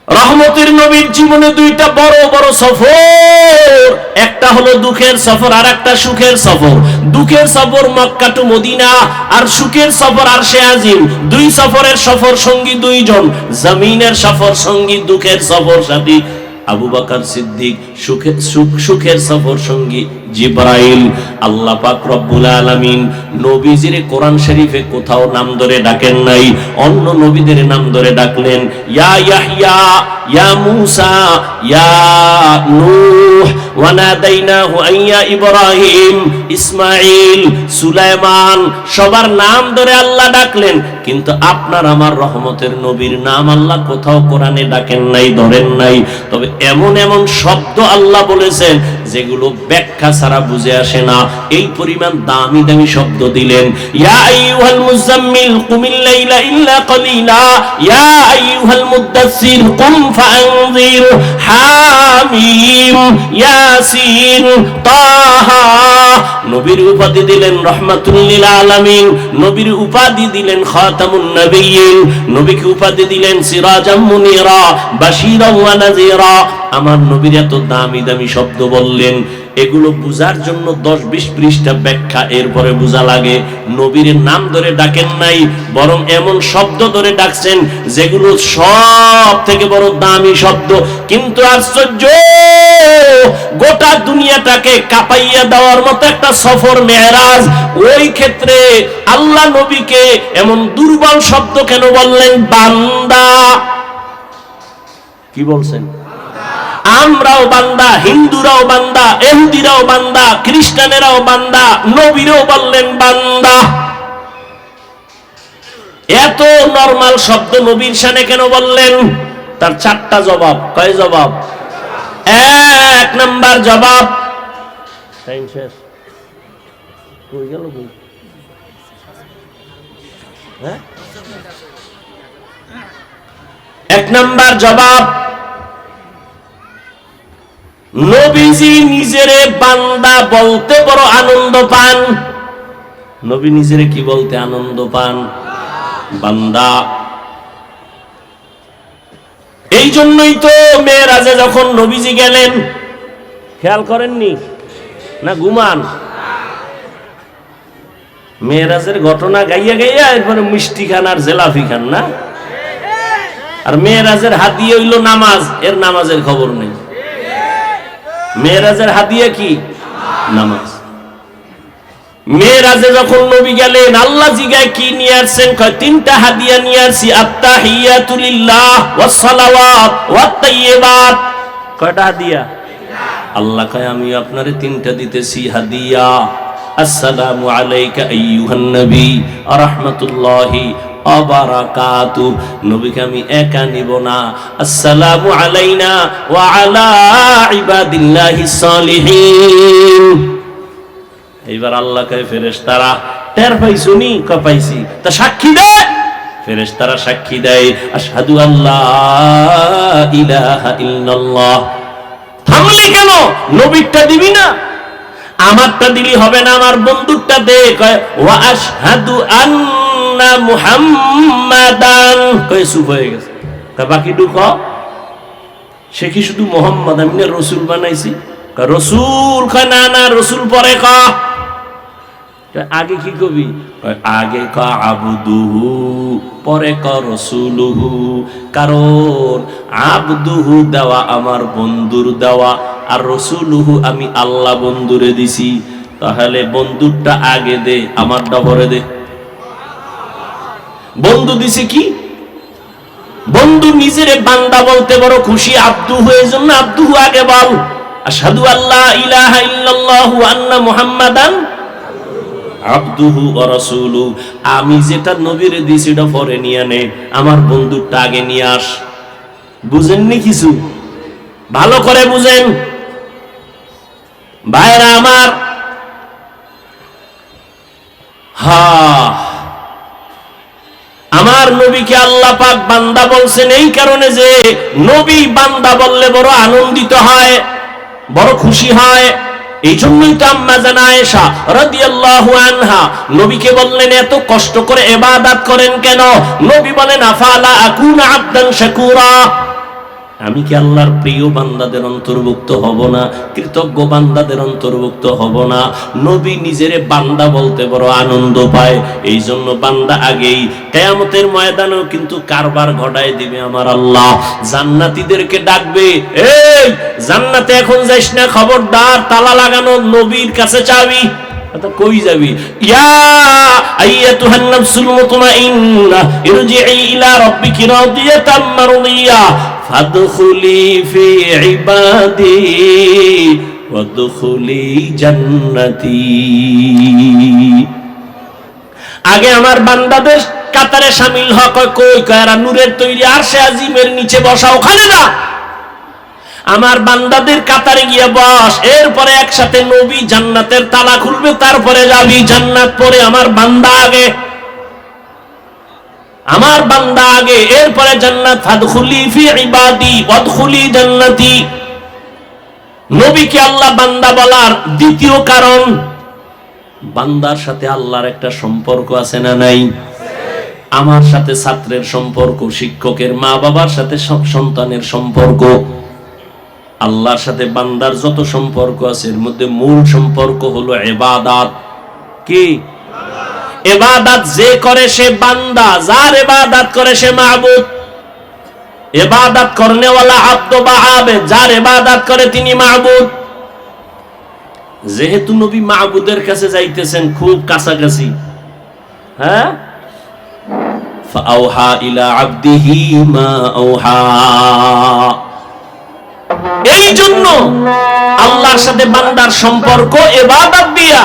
রহমতের নবীর জীবনে দুইটা বড় বড় সফর, একটা হলো দুঃখের সফর আর একটা সুখের সফর। দুঃখের সফর মক্কা টু মদিনা, আর সুখের সফর আরশে আজিম। দুই সফরের সফর সঙ্গী দুইজন, জমিনের সফর সঙ্গী দুঃখের সফর সাথী আবু বকর সিদ্দিক, সুখের সফর সঙ্গী জিবরাইল। আল্লাহ পাক রব্বুল আলামিন নবীজির কোরআন শরীফে কোথাও নাম ধরে ডাকেন নাই, অন্য নবীদের নাম ধরে ডাকলেন। ইয়া ইয়াহইয়া, ইয়া মূসা, ইয়া নূহ, ওয়া নাদাইনাহু আইয়া ইব্রাহিম, ইসমাঈল, সুলাইমান, সবার নাম ধরে আল্লাহ ডাকলেন। কিন্তু আপনার আমার রহমতের নবীর নাম আল্লাহ কোথাও কোরআনে ডাকেন নাই, ধরেন নাই। তবে এমন এমন শব্দ আল্লাহ বলেছেন যেগুলো ব্যাখ্যা ছাড়া বুঝে আসে না, এই পরিমাণ দামি দামি শব্দ দিলেন। ইয়া আইয়ুহাল মুজাম্মিল কুমিল লাইলা ইল্লা কলিলা, ইয়া আইয়ুহাল মুদ্দাসসির কুম ফাআনযির, হামিম, ইয়াসিন, তাহা। নবীর উপাধি দিলেন রহমাতুল লিল আলামিন, নবীর উপাধি দিলেন খাতামুন নবিয়্যিন, নবীকে উপাধি দিলেন সিরাজাম মুনিরা, বাশীরা ওয়া নাযীরা। আমার নবীর এত দামি দামি শব্দ বললেন, এগুলো বুঝার জন্য 10-20 পৃষ্ঠা ব্যাখ্যা এরপরে বোঝা লাগে। নবীর নাম ধরে ডাকেন নাই, বরং এমন শব্দ ধরে ডাকছেন যেগুলো সব থেকে বড় দামি শব্দ। কিন্তু আশ্চর্য, গোটা দুনিয়াটাকে কাঁপাইয়া দেওয়ার মতো একটা সফর মেরাজ, ওই ক্ষেত্রে আল্লাহ নবীকে এমন দুর্বল শব্দ কেন বললেন? বান্দা। কি বলছেন? আমরাও বান্দা, হিন্দুরাও বান্দা, ইহুদিরাও বান্দা, খ্রিস্টানেরাও বান্দা, নবীরও বললেন বান্দা। এত নরমাল শব্দ নবীর শানে কেন বললেন? তার 4টা জবাব। কয় জবাব? 1 নাম্বার জবাব, টাইম শেষ, কই গেল বই? হ্যাঁ, 1 নাম্বার জবাব, নবীজি নিজেরে বান্দা বলতে বড় আনন্দ পান। নবী নিজেরে কি বলতে আনন্দ পান? বান্দা। এই জন্যই তো মেরাজে যখন নবীজি গেলেন, খেয়াল করেননি না ঘুমান? মেরাজের ঘটনা গাইয়া গাইয়া এরপরে মিষ্টি খান আর জেলাফি খান না? আর মেরাজের হাদিয়া হইল নামাজ, এর নামাজের খবর নেই। মেরাজের হাদিয়া কি? নামাজ। মেরাজে যখন নবী গেলেন, আল্লাহ জিগায় কি নিয়ে আসছেন? কয় 3টা হাদিয়া নিয়ে আসছি, আত্তাহিয়াতু লিল্লাহ ওয়াস সালাওয়াত ওয়াত তাইয়্যিবাত। কয়টা হাদিয়া? আল্লাহ কয় আমি আপনারে 3টা দিতেছি হাদিয়া। আসসালামু আলাইকা আইয়ুহান নবী ওয়া রাহমাতুল্লাহি ওয়া বারাকাতুহু। নবীকে আমি একা নিব না, আসসালামু আলাইনা ওয়া আলা ইবাদিল্লাহিস সালিহিন। এইবার আল্লাহ কয় ফেরেশতারা, টের পাইছুনি? কয় পাইছি। তা সাক্ষী দে। ফেরেশতারা সাক্ষী দেয়, আশহাদু আল্লা ইলাহা ইল্লাল্লাহ। থামলি কেন? নবীরটা দিবি না? আমারটা দিলি হবে না, আমার বন্ধুরটা দে। কয় ওয়া আশহাদু আন্না মুহাম্মাদান। কয় চুপ হয়ে গেছে। কয় বাকিটুকু ক। সে কি শুধু মোহাম্মদ, আমি না রসুল বানাইছি? কয় রসুল। কয় না না, রসুল পরে ক। আগে কি কবি? আগে ক আবদুহু, পরে ক রসুলুহু। কারণ আবদুহু দেওয়া আমার বন্ধুর দেওয়া, আর রসুলুহু আমি আল্লাহ বন্ধুরে দিছি। তাহলে বন্ধুরটা আগে দে, আমারটা পরে দে। বন্ধু দিছে কি? বন্ধু নিজেরে বান্দা বলতে বড় খুশি, আব্দুহু, এই জন্য আব্দুহু আগে বল। আশহাদু আল্লা ইলাহা ইল্লাল্লাহু ওয়া আন্না মুহাম্মাদান আবদুহু ওয়া রাসূলুহু। আমি যেটা নবীরে দিছি এটা পরে নিয়ে নে, আমার বন্ধুরটা আগে নিয়ে আস। বুঝেননি কিছু? ভালো করে বুঝেন ভাইরা আমার। আমার নবীকে আল্লাহ পাক বান্দা বলছেন এই কারণে যে নবী বান্দা বললে বড় আনন্দিত হয়, বড় খুশি হয়। এই জন্যই তো আম্মা জান আয়েশা রাদিয়াল্লাহু আনহা নবীকে বললেন এত কষ্ট করে ইবাদত করেন কেন? নবী বলেন আফালা আকুনা আবদান শাকুরা। আমি কি আল্লাহর প্রিয় বান্দাদের অন্তর্ভুক্ত হব না? কৃতজ্ঞ বান্দাদের অন্তর্ভুক্ত হব না? নবী নিজেরে বান্দা বলতে বড় আনন্দ পায়, এই জন্য বান্দা আগেই কিয়ামতের ময়দানেও কিন্তু কারবার ঘটায় দিবে আমার আল্লাহ। জান্নাতীদেরকে ডাকবে, এই জান্নাতে এখন যাইস না, খবরদার, তালা লাগানো, নবীর কাছে চাবি। কই যাবি? ইয়া আইয়াতুহান নাফসুল মুতমাইন্না ইরজিই ইলা রাব্বিকি রাদিয়াতাম মারদিয়া ফাদখুলি ফি ইবাদি ওয়াদখুলি জান্নাতি। আগে আমার বান্দাদের কাতারে শামিল হ। কই কয়রা নূরের তৈরি আরশে আজিমের নিচে বসা, ওখানে না, আমার বান্দাদের কাতারে গিয়ে বস। এরপরে একসাথে নবী জান্নাতের তালা খুলবে, তারপরে যাবি জান্নাত। পরে আমার বান্দা আগে, আমার বান্দা আগে, এরপরে জান্নাত। ফাদখুলি ফি ইবাদি ওয়াদখুলি জান্নাতি। নবীকে আল্লাহ বান্দা বলার দ্বিতীয় কারণ, বান্দার সাথে আল্লাহর একটা সম্পর্ক আছে না নাই? আমার সাথে ছাত্রের সম্পর্ক, শিক্ষকের, মা বাবার সাথে সব সন্তানের সম্পর্ক, আল্লাহর সাথে বান্দার যত সম্পর্ক আছে এর মধ্যে মূল সম্পর্ক হলো ইবাদত। কি ইবাদত? যে করে সে বান্দা, যার ইবাদত করে সে মাবুদ। ইবাদত করনে ওয়ালা আব্দ বা আবেদ, যার ইবাদত করে তিনি মাবুদ। যেহেতু নবী মাবুদের কাছে যাইতেছেন, খুব কাছাকাছি, হ্যাঁ, ফাআউহা ইলা আবদিহি মা আওহা। এই জন্য আল্লাহর সাথে বান্দার সম্পর্ক ইবাদত দিয়া।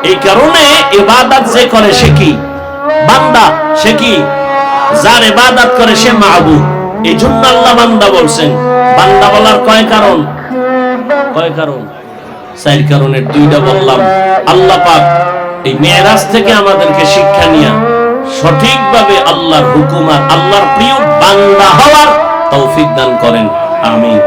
এই কারণে ইবাদত যে করে সে কি বান্দা, সে কি যার ইবাদত করে সে মাবুদ। এই জন্য আল্লাহ বান্দা বলছেন। বান্দা বলার কয় কারণ? কয় কারণ? 4 কারণের 2টা বললাম। আল্লাহ পাক এই মেরাজ থেকে আমাদেরকে শিক্ষা নিয়ে সঠিকভাবে আল্লাহর হুকুম আর আল্লাহর প্রিয় বান্দা হওয়ার তৌফিক দান করেন। আমিন।